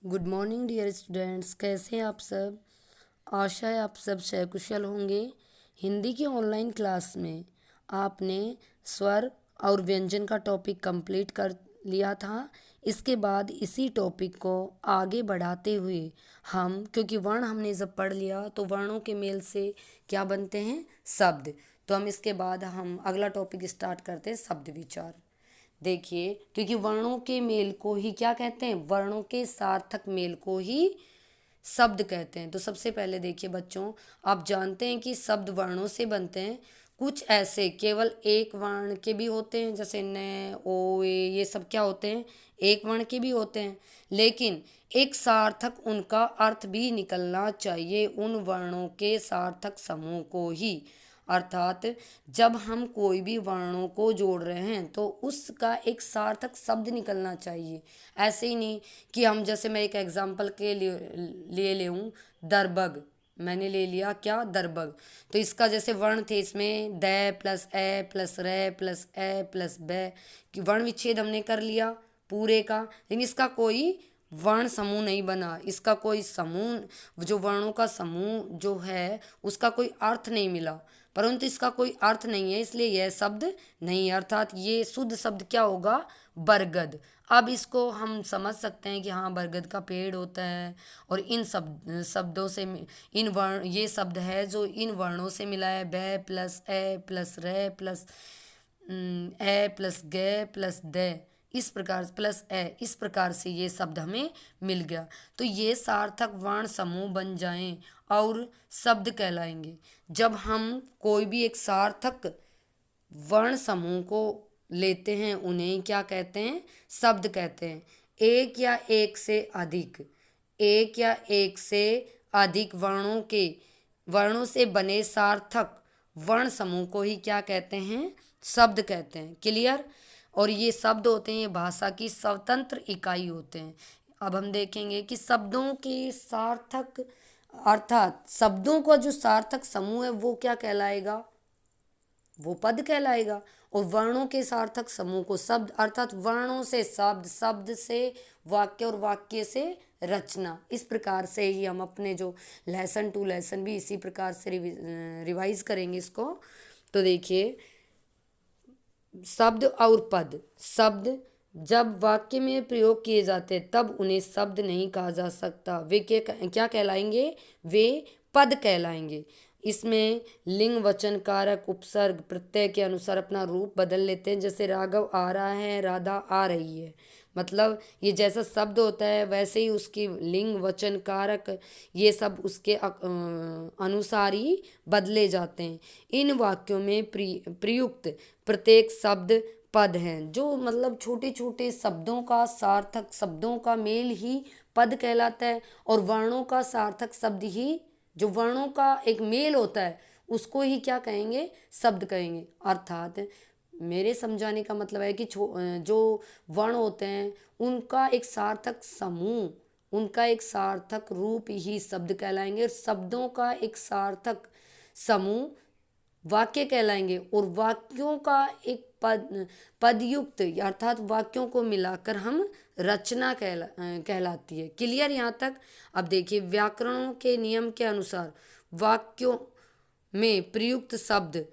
Good morning dear students, कैसे हैं आप सब। आशा है आप सब सकुशल होंगे। हिंदी की ऑनलाइन क्लास में आपने स्वर और व्यंजन का टॉपिक कंप्लीट कर लिया था। इसके बाद इसी टॉपिक को आगे बढ़ाते हुए हम, क्योंकि वर्ण हमने जब पढ़ लिया तो वर्णों के मेल से क्या बनते हैं, शब्द। तो हम इसके बाद हम अगला टॉपिक स्टार्ट करते हैं, शब्द विचार। देखिए, क्योंकि वर्णों के मेल को ही क्या कहते हैं, वर्णों के सार्थक मेल को ही शब्द कहते हैं। तो सबसे पहले देखिए बच्चों, आप जानते हैं कि शब्द वर्णों से बनते हैं। कुछ ऐसे केवल एक वर्ण के भी होते हैं, जैसे न, ओ, ए, ये सब क्या होते हैं, एक वर्ण के भी होते हैं। लेकिन एक सार्थक उनका अर्थ भी निकलना चाहिए, उन वर्णों के सार्थक समूह को ही। अर्थात जब हम कोई भी वर्णों को जोड़ रहे हैं तो उसका एक सार्थक शब्द निकलना चाहिए। ऐसे ही नहीं कि हम, जैसे मैं एक एग्जांपल के लिए ले लूँ, दरबग। मैंने ले लिया क्या, दरबग। तो इसका जैसे वर्ण थे, इसमें द प्लस ए प्लस रे प्लस ए प्लस ब, कि वर्ण विच्छेद हमने कर लिया पूरे का। लेकिन इसका कोई वर्ण समूह नहीं बना, इसका कोई समूह, जो वर्णों का समूह जो है उसका कोई अर्थ नहीं मिला। परंतु इसका कोई अर्थ नहीं है, इसलिए यह शब्द नहीं है। अर्थात ये शुद्ध शब्द क्या होगा, बरगद। अब इसको हम समझ सकते हैं कि हाँ, बरगद का पेड़ होता है और इन शब्दों से इन वर्ण, ये शब्द है जो इन वर्णों से मिला है, ब प्लस ए प्लस रे प्लस ए प्लस ग प्लस द, इस प्रकार प्लस ए, इस प्रकार से ये शब्द हमें मिल गया। तो ये सार्थक वर्ण समूह बन जाएं और शब्द कहलाएंगे। जब हम कोई भी एक सार्थक वर्ण समूह को लेते हैं उन्हें क्या कहते हैं, शब्द कहते हैं। एक या एक से अधिक, एक या एक से अधिक वर्णों से बने सार्थक वर्ण समूह को ही क्या कहते हैं, शब्द कहते हैं। क्लियर। और ये शब्द होते हैं, ये भाषा की स्वतंत्र इकाई होते हैं। अब हम देखेंगे कि शब्दों के सार्थक, अर्थात शब्दों का जो सार्थक समूह है वो क्या कहलाएगा, वो पद कहलाएगा। और वर्णों के सार्थक समूह को शब्द, अर्थात वर्णों से शब्द, शब्द से वाक्य और वाक्य से रचना। इस प्रकार से ही हम अपने जो लेसन टू लेसन भी इसी प्रकार से रिवाइज करेंगे इसको। तो देखिए, शब्द और पद। शब्द जब वाक्य में प्रयोग किए जाते हैं तब उन्हें शब्द नहीं कहा जा सकता, वे क्या कहलाएंगे, वे पद कहलाएंगे। इसमें लिंग वचन कारक उपसर्ग प्रत्यय के अनुसार अपना रूप बदल लेते हैं। जैसे राघव आ रहा है, राधा आ रही है। मतलब ये जैसा शब्द होता है वैसे ही उसकी लिंग वचन कारक ये सब उसके अनुसार ही बदले जाते हैं। इन वाक्यों में प्रयुक्त प्रत्येक शब्द पद हैं। जो मतलब छोटे छोटे शब्दों का सार्थक, शब्दों का मेल ही पद कहलाता है। और वर्णों का सार्थक शब्द ही, जो वर्णों का एक मेल होता है उसको ही क्या कहेंगे, शब्द कहेंगे। अर्थात मेरे समझाने का मतलब है कि जो वर्ण होते हैं उनका एक सार्थक समूह, उनका एक सार्थक रूप ही शब्द कहलाएंगे। और शब्दों का एक सार्थक समूह वाक्य कहलाएंगे। और वाक्यों का एक पदयुक्त, अर्थात वाक्यों को मिलाकर हम रचना कहलाती है। क्लियर यहाँ तक। अब देखिए, व्याकरणों के नियम के अनुसार वाक्यों में प्रयुक्त शब्द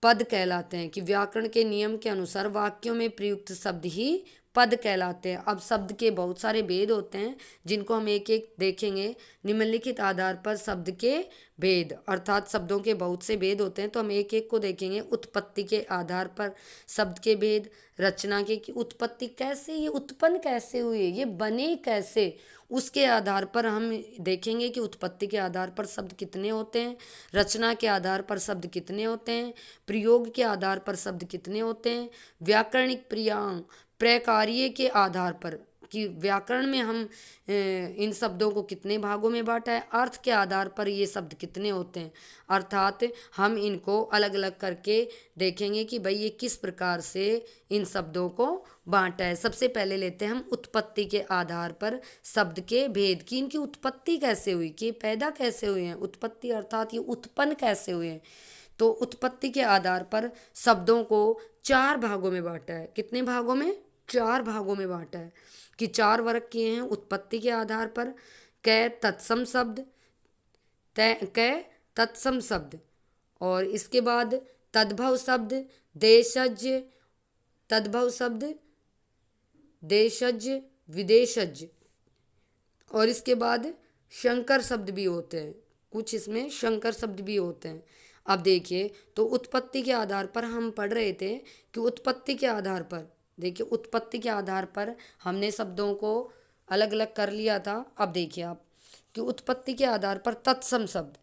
पद कहलाते हैं, कि व्याकरण के नियम के अनुसार वाक्यों में प्रयुक्त शब्द ही पद कहलाते हैं। अब शब्द के बहुत सारे भेद होते हैं जिनको हम एक एक देखेंगे। निम्नलिखित आधार पर शब्द के भेद, अर्थात शब्दों के बहुत से भेद होते हैं तो हम एक एक को देखेंगे। उत्पत्ति के आधार पर शब्द के भेद, रचना के, कि उत्पत्ति कैसे, ये उत्पन्न कैसे हुए, ये बने कैसे, उसके आधार पर हम देखेंगे कि उत्पत्ति के आधार पर शब्द कितने होते हैं, रचना के आधार पर शब्द कितने होते हैं, प्रयोग के आधार पर शब्द कितने होते हैं, व्याकरणिक प्रकार्य के आधार पर, कि व्याकरण में हम इन शब्दों को कितने भागों में बांटा है, अर्थ के आधार पर ये शब्द कितने होते हैं। अर्थात हम इनको अलग अलग करके देखेंगे कि भाई ये किस प्रकार से इन शब्दों को बांटा है। सबसे पहले लेते हैं हम उत्पत्ति के आधार पर शब्द के भेद, की इनकी उत्पत्ति कैसे हुई, कि पैदा कैसे हुए हैं, उत्पत्ति अर्थात ये उत्पन्न कैसे हुए हैं। तो उत्पत्ति के आधार पर शब्दों को चार भागों में बांटा है। कितने भागों में, चार भागों में बांटा है। कि 4 वर्ग किए हैं उत्पत्ति के आधार पर। कै तत्सम शब्द, कै तत्सम शब्द, और इसके बाद तद्भव शब्द, देशज, तद्भव शब्द देशज, विदेशज, और इसके बाद शंकर शब्द भी होते हैं, कुछ इसमें शंकर शब्द भी होते हैं। अब देखिए, तो उत्पत्ति के आधार पर हम पढ़ रहे थे कि उत्पत्ति के आधार पर, देखिए उत्पत्ति के आधार पर हमने शब्दों को अलग अलग कर लिया था। अब देखिए आप कि उत्पत्ति के आधार पर तत्सम शब्द,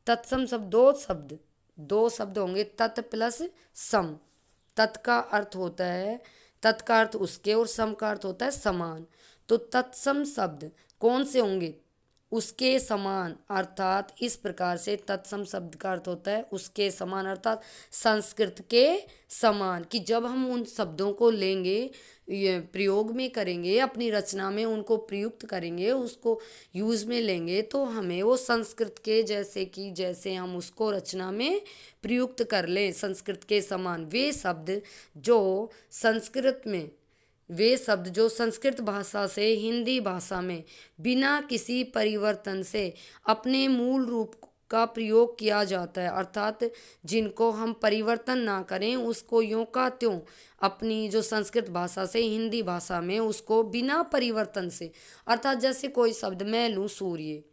तत्सम शब्द दो शब्द होंगे, तत् प्लस सम। तत् का अर्थ होता है, तत् का अर्थ उसके, और सम का अर्थ होता है समान। तो तत्सम शब्द कौन से होंगे? उसके समान, अर्थात इस प्रकार से तत्सम शब्द का अर्थ होता है उसके समान, अर्थात संस्कृत के समान। कि जब हम उन शब्दों को लेंगे, ये प्रयोग में करेंगे, अपनी रचना में उनको प्रयुक्त करेंगे, उसको यूज में लेंगे, तो हमें वो संस्कृत के जैसे, कि जैसे हम उसको रचना में प्रयुक्त कर लें, संस्कृत के समान। वे शब्द जो संस्कृत भाषा से हिंदी भाषा में बिना किसी परिवर्तन से अपने मूल रूप का प्रयोग किया जाता है, अर्थात जिनको हम परिवर्तन ना करें, उसको यों का त्यों अपनी जो संस्कृत भाषा से हिंदी भाषा में उसको बिना परिवर्तन से, अर्थात जैसे कोई शब्द मैं लूँ सूर्य,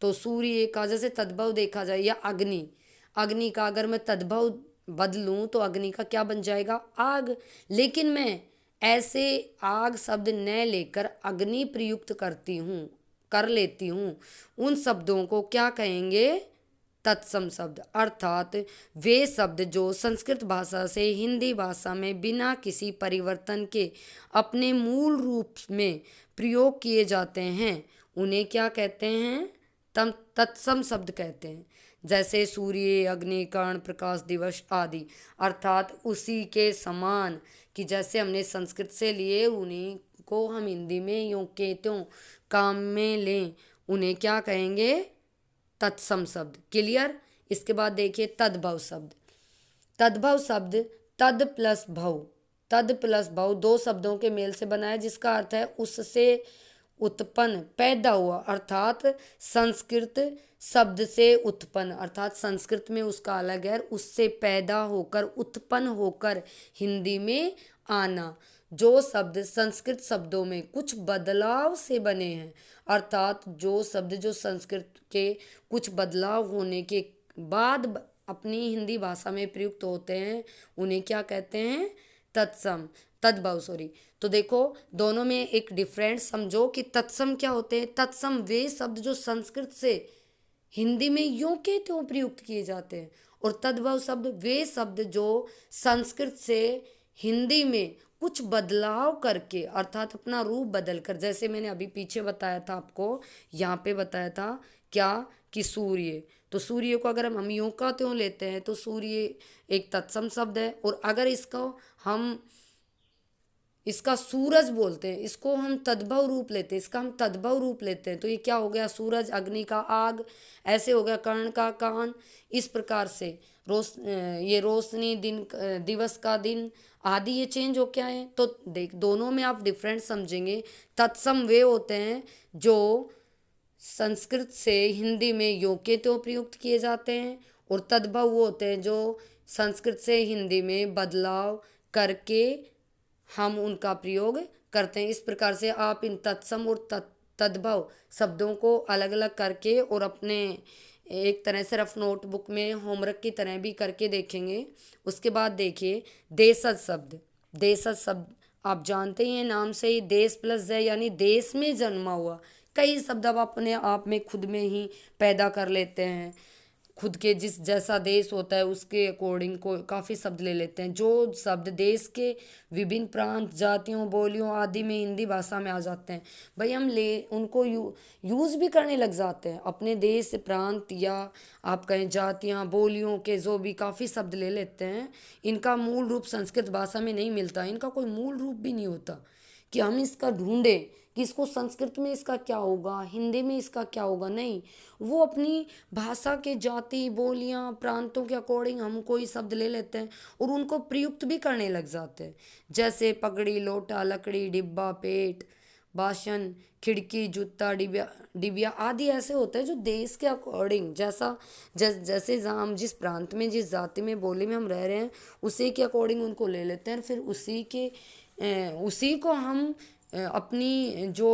तो सूर्य का जैसे तद्भव देखा जाए, या अग्नि, अग्नि का अगर मैं तद्भव बदलूं तो अग्नि का क्या बन जाएगा? आग। लेकिन मैं ऐसे आग शब्द न लेकर अग्नि प्रयुक्त कर लेती हूँ, उन शब्दों को क्या कहेंगे? तत्सम शब्द। अर्थात वे शब्द जो संस्कृत भाषा से हिंदी भाषा में बिना किसी परिवर्तन के अपने मूल रूप में प्रयोग किए जाते हैं, उन्हें क्या कहते हैं? तत्सम शब्द कहते हैं। जैसे सूर्य, अग्नि, कर्ण, प्रकाश दिवस आदि, अर्थात उसी के समान, कि जैसे हमने संस्कृत से लिए उन्हीं को हम हिंदी में यूं के त्यों काम में लें, उन्हें क्या कहेंगे? तत्सम शब्द। क्लियर? इसके बाद देखिए तद्भव शब्द। तद्भव शब्द तद प्लस भव दो शब्दों के मेल से बना है, जिसका अर्थ है उससे उत्पन्न, पैदा हुआ, अर्थात संस्कृत शब्द से उत्पन्न, अर्थात संस्कृत में उसका अलग है, उससे पैदा होकर, उत्पन्न होकर हिंदी में आना। जो शब्द संस्कृत शब्दों में कुछ बदलाव से बने हैं, अर्थात जो शब्द जो संस्कृत के कुछ बदलाव होने के बाद अपनी हिंदी भाषा में प्रयुक्त होते हैं, उन्हें क्या कहते हैं? तद्भव सॉरी। तो देखो दोनों में एक डिफरेंस समझो कि तत्सम क्या होते हैं? तत्सम वे शब्द जो संस्कृत से हिंदी में यूं के त्यों प्रयुक्त किए जाते हैं, और तद्भव शब्द वे शब्द जो संस्कृत से हिंदी में कुछ बदलाव करके, अर्थात अपना रूप बदल कर, जैसे मैंने अभी पीछे बताया था आपको, यहाँ पे बताया था क्या? कि सूर्य, तो सूर्य को अगर हम यूं का त्यों लेते हैं तो सूर्य एक तत्सम शब्द है, और अगर इसका सूरज बोलते हैं, इसको हम तद्भव रूप लेते हैं, इसका हम तद्भव रूप लेते हैं, तो ये क्या हो गया? सूरज, अग्नि का आग, ऐसे हो गया कर्ण का कान। इस प्रकार से ये रोशनी, दिन, दिवस का दिन आदि, ये चेंज हो क्या है? तो देख दोनों में आप डिफरेंट समझेंगे। तत्सम वे होते हैं जो संस्कृत से हिंदी में यों के त्यों प्रयुक्त किए जाते हैं, और तद्भव वो होते हैं जो संस्कृत से हिंदी में बदलाव करके हम उनका प्रयोग करते हैं। इस प्रकार से आप इन तत्सम और तद्भव शब्दों को अलग अलग करके और अपने एक तरह से रफ नोटबुक में होमवर्क की तरह भी करके देखेंगे। उसके बाद देखिए देशज शब्द। देशज शब्द आप जानते ही हैं नाम से ही, देश प्लस जय यानी देश में जन्मा हुआ। कई शब्द आप अपने आप में खुद में ही पैदा कर लेते हैं, खुद के जिस जैसा देश होता है उसके अकॉर्डिंग को काफ़ी शब्द ले लेते हैं। जो शब्द देश के विभिन्न प्रांत, जातियों, बोलियों आदि में हिंदी भाषा में आ जाते हैं, भाई हम उनको यूज़ भी करने लग जाते हैं। अपने देश, प्रांत या आप कहें जातियाँ, बोलियों के जो भी काफ़ी शब्द ले लेते हैं, इनका मूल रूप संस्कृत भाषा में नहीं मिलता, इनका कोई मूल रूप भी नहीं होता कि हम इसका ढूंढें कि इसको संस्कृत में इसका क्या होगा, हिंदी में इसका क्या होगा। नहीं, वो अपनी भाषा के जाति, बोलियां, प्रांतों के अकॉर्डिंग हम कोई शब्द ले लेते हैं और उनको प्रयुक्त भी करने लग जाते हैं। जैसे पगड़ी, लोटा, लकड़ी, डिब्बा, पेट, भाषण, खिड़की, जूता, डिबिया डिबिया आदि ऐसे होते हैं जो देश के अकॉर्डिंग जैसे जहाँ हम जिस प्रांत में, जिस जाति में, बोली में हम रह रहे हैं, उसी के अकॉर्डिंग उनको ले लेते हैं, फिर उसी को हम अपनी जो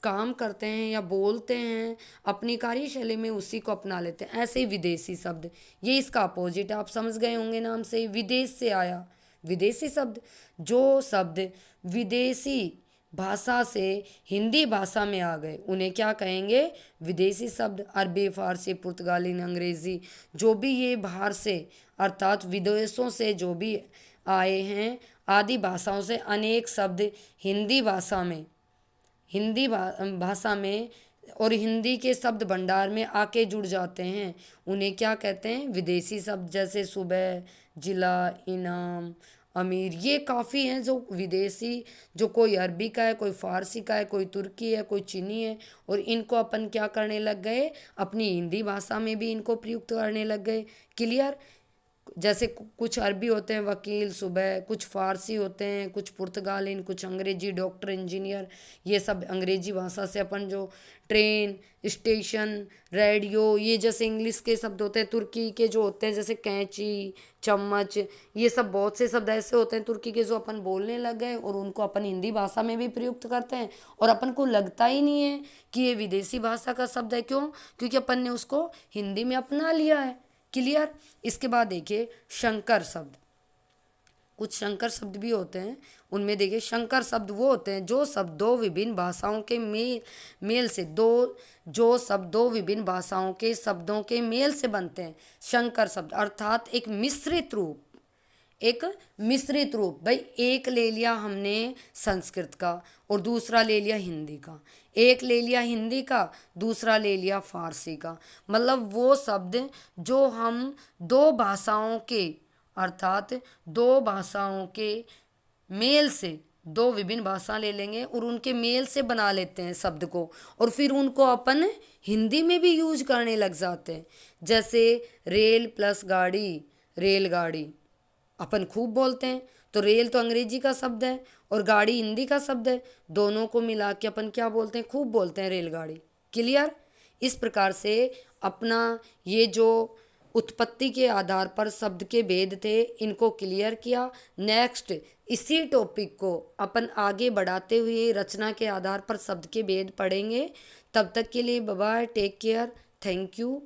काम करते हैं या बोलते हैं अपनी कार्यशैली में उसी को अपना लेते हैं। ऐसे ही विदेशी शब्द, ये इसका अपोजिट आप समझ गए होंगे नाम से, विदेश से आया। विदेशी शब्द, जो शब्द विदेशी भाषा से हिंदी भाषा में आ गए उन्हें क्या कहेंगे? विदेशी शब्द। अरबी, फारसी, पुर्तगाली, अंग्रेजी, जो भी ये बाहर से अर्थात विदेशों से जो भी आए हैं, आदि भाषाओं से अनेक शब्द हिंदी भाषा में भाषा में और हिंदी के शब्द भंडार में आके जुड़ जाते हैं, उन्हें क्या कहते हैं? विदेशी शब्द। जैसे सुबह, जिला, इनाम, अमीर, ये काफ़ी हैं जो विदेशी, जो कोई अरबी का है, कोई फारसी का है, कोई तुर्की है, कोई चीनी है, और इनको अपन क्या करने लग गए? अपनी हिंदी भाषा में भी इनको प्रयुक्त करने लग गए। क्लियर? जैसे कुछ अरबी होते हैं वकील, सुबह, कुछ फारसी होते हैं, कुछ पुर्तगालिन, कुछ अंग्रेजी, डॉक्टर, इंजीनियर, ये सब अंग्रेजी भाषा से अपन जो ट्रेन, स्टेशन, रेडियो, ये जैसे इंग्लिश के शब्द होते हैं, तुर्की के जो होते हैं जैसे कैंची, चम्मच, ये सब बहुत से शब्द ऐसे होते हैं तुर्की के जो अपन बोलने लग गए और उनको अपन हिंदी भाषा में भी प्रयुक्त करते हैं, और अपन को लगता ही नहीं है कि ये विदेशी भाषा का शब्द है। क्यों? क्योंकि अपन ने उसको हिंदी में अपना लिया है। क्लियर? इसके बाद देखिए शंकर शब्द। कुछ शंकर शब्द भी होते हैं, उनमें देखिए शंकर शब्द वो होते हैं जो शब्द दो विभिन्न भाषाओं के मेल से जो शब्द दो विभिन्न भाषाओं के शब्दों के मेल से बनते हैं। शंकर शब्द अर्थात एक मिश्रित रूप, एक मिश्रित रूप। भाई एक ले लिया हमने संस्कृत का और दूसरा ले लिया हिंदी का, एक ले लिया हिंदी का, दूसरा ले लिया फारसी का। मतलब वो शब्द जो हम दो भाषाओं के अर्थात दो भाषाओं के मेल से, दो विभिन्न भाषा ले लेंगे और उनके मेल से बना लेते हैं शब्द को, और फिर उनको अपन हिंदी में भी यूज करने लग जाते हैं। जैसे रेल प्लस गाड़ी, रेलगाड़ी अपन खूब बोलते हैं, तो रेल तो अंग्रेजी का शब्द है और गाड़ी हिंदी का शब्द है, दोनों को मिला के अपन क्या बोलते हैं? खूब बोलते हैं रेलगाड़ी। क्लियर? इस प्रकार से अपना ये जो उत्पत्ति के आधार पर शब्द के भेद थे इनको क्लियर किया। नेक्स्ट इसी टॉपिक को अपन आगे बढ़ाते हुए रचना के आधार पर शब्द के भेद पढ़ेंगे। तब तक के लिए bye bye, take care, thank you.